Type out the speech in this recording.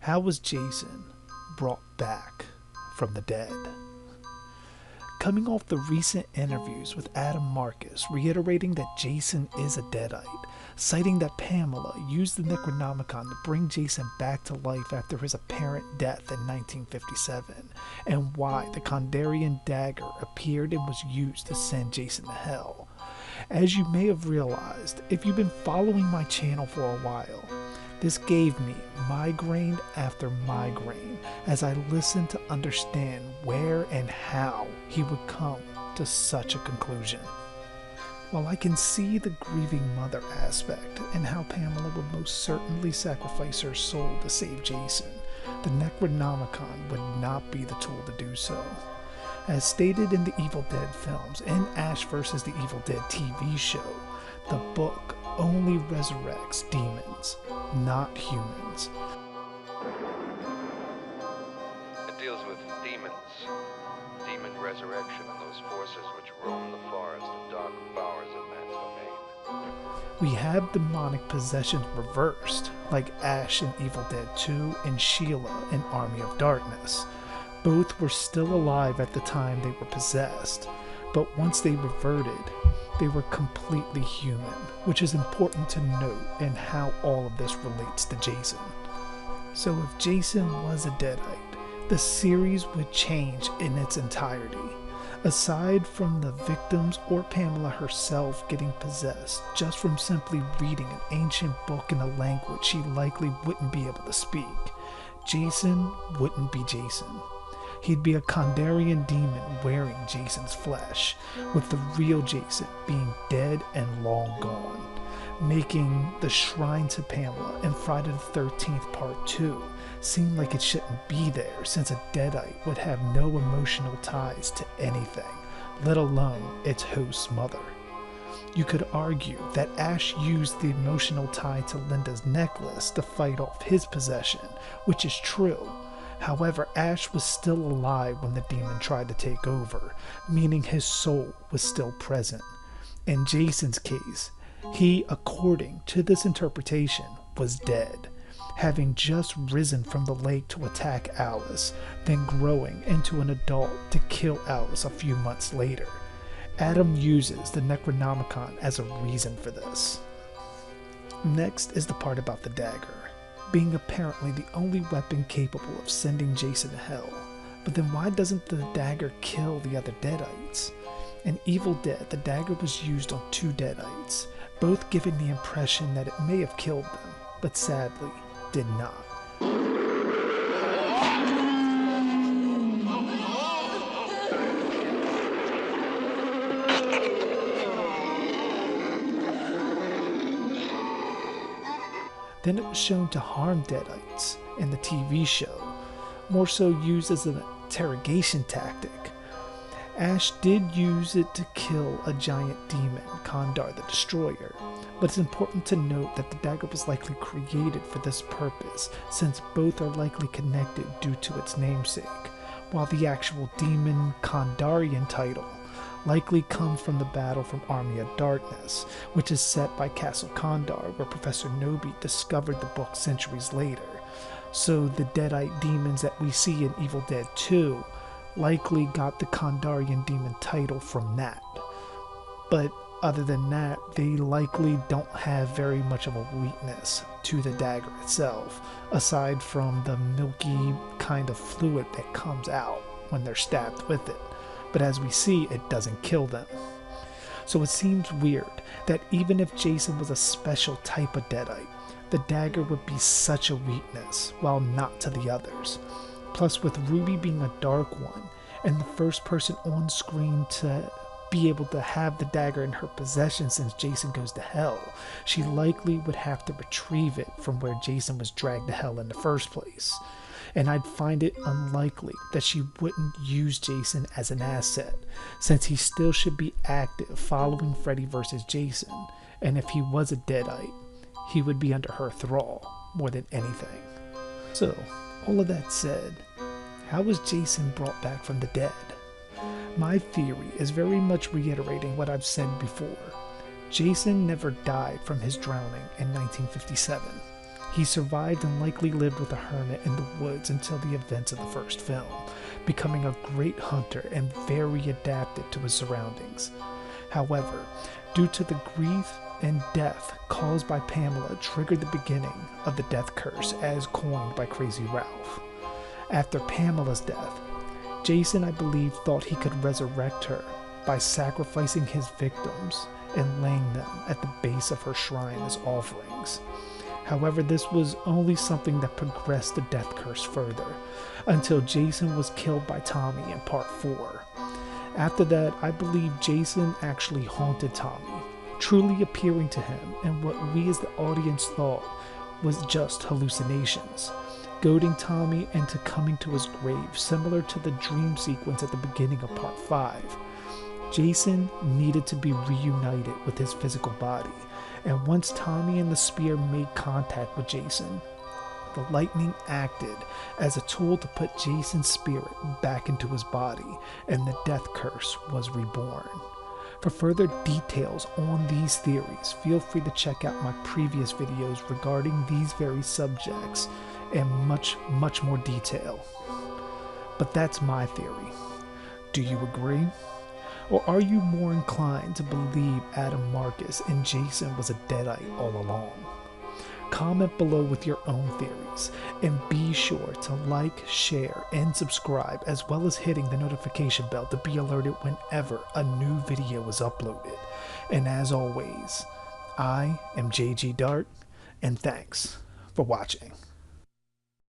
How was Jason brought back from the dead? Coming off the recent interviews with Adam Marcus reiterating that Jason is a deadite, citing that Pamela used the Necronomicon to bring Jason back to life after his apparent death in 1957, and why the Kandarian dagger appeared and was used to send Jason to hell. As you may have realized, if you've been following my channel for a while, this gave me migraine after migraine as I listened to understand where and how he would come to such a conclusion. While I can see the grieving mother aspect and how Pamela would most certainly sacrifice her soul to save Jason, the Necronomicon would not be the tool to do so. As stated in the Evil Dead films and Ash vs. the Evil Dead TV show, the book only resurrects demons, not humans. It deals with demons, demon resurrection, and those forces which roam the forest and dark bowers of man's domain. We have demonic possessions reversed, like Ash in Evil Dead 2 and Sheila in Army of Darkness. Both were still alive at the time they were possessed, but once they reverted, they were completely human, which is important to note in how all of this relates to Jason. So if Jason was a deadite, the series would change in its entirety. Aside from the victims or Pamela herself getting possessed just from simply reading an ancient book in a language she likely wouldn't be able to speak, Jason wouldn't be Jason. He'd be a Kandarian demon wearing Jason's flesh, with the real Jason being dead and long gone, making the shrine to Pamela in Friday the 13th Part 2 seem like it shouldn't be there, since a deadite would have no emotional ties to anything, let alone its host's mother. You could argue that Ash used the emotional tie to Linda's necklace to fight off his possession, which is true. However, Ash was still alive when the demon tried to take over, meaning his soul was still present. In Jason's case, he, according to this interpretation, was dead, having just risen from the lake to attack Alice, then growing into an adult to kill Alice a few months later. Adam uses the Necronomicon as a reason for this. Next is the part about the dagger, being apparently the only weapon capable of sending Jason to hell. But then why doesn't the dagger kill the other deadites? In Evil Dead, the dagger was used on 2 deadites, both giving the impression that it may have killed them, but sadly did not. Then it was shown to harm deadites in the TV show, more so used as an interrogation tactic. Ash did use it to kill a giant demon, Kandar the Destroyer, but it's important to note that the dagger was likely created for this purpose, since both are likely connected due to its namesake, while the actual demon Kandarian title likely comes from the battle from Army of Darkness, which is set by Castle Kandar, where Professor Nobi discovered the book centuries later. So the deadite demons that we see in Evil Dead 2 likely got the Kandarian demon title from that. But other than that, they likely don't have very much of a weakness to the dagger itself, aside from the milky kind of fluid that comes out when they're stabbed with it. But as we see, it doesn't kill them. So it seems weird that even if Jason was a special type of deadite, the dagger would be such a weakness, while not to the others. Plus, with Ruby being a dark one, and the first person on screen to be able to have the dagger in her possession since Jason goes to hell, she likely would have to retrieve it from where Jason was dragged to hell in the first place. And I'd find it unlikely that she wouldn't use Jason as an asset, since he still should be active following Freddy vs. Jason, and if he was a deadite, he would be under her thrall more than anything. So, all of that said, how was Jason brought back from the dead? My theory is very much reiterating what I've said before. Jason never died from his drowning in 1957. He survived and likely lived with a hermit in the woods until the events of the first film, becoming a great hunter and very adapted to his surroundings. However, due to the grief and death caused by Pamela triggered the beginning of the death curse as coined by Crazy Ralph. After Pamela's death, Jason, I believe, thought he could resurrect her by sacrificing his victims and laying them at the base of her shrine as offerings. However, this was only something that progressed the death curse further, until Jason was killed by Tommy in part 4. After that, I believe Jason actually haunted Tommy, truly appearing to him in what we as the audience thought was just hallucinations, goading Tommy into coming to his grave, similar to the dream sequence at the beginning of part 5. Jason needed to be reunited with his physical body, and once Tommy and the spear made contact with Jason, the lightning acted as a tool to put Jason's spirit back into his body, and the death curse was reborn. For further details on these theories, feel free to check out my previous videos regarding these very subjects in much more detail. But that's my theory. Do you agree? Or are you more inclined to believe Adam Marcus and Jason was a deadite all along? Comment below with your own theories, and be sure to like, share, and subscribe, as well as hitting the notification bell to be alerted whenever a new video is uploaded. And as always, I am JG Dark, and thanks for watching.